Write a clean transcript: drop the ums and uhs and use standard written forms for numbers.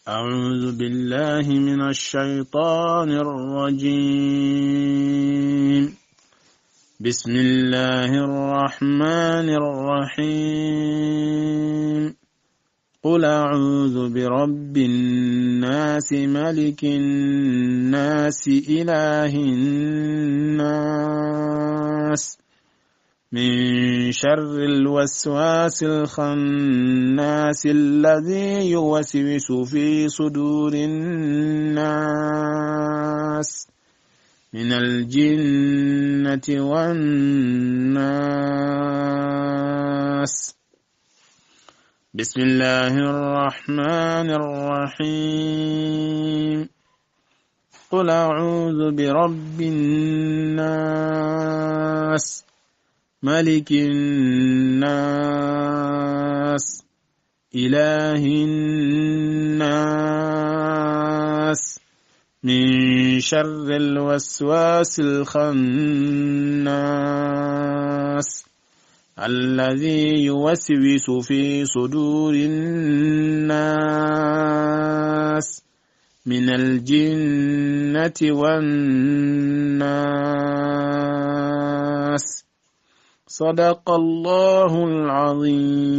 أعوذ بالله من الشيطان الرجيم. بسم الله الرحمن الرحيم. قل أعوذ برب الناس ملك الناس إله الناس من شر الوسواس الخناس الذي يوسوس في صدور الناس من الجنة والناس. بسم الله الرحمن الرحيم. قل أعوذ برب الناس ملك الناس إله الناس من شر الوسواس الخناس الذي يوسوس في صدور الناس من الجنة والناس. صدق الله العظيم.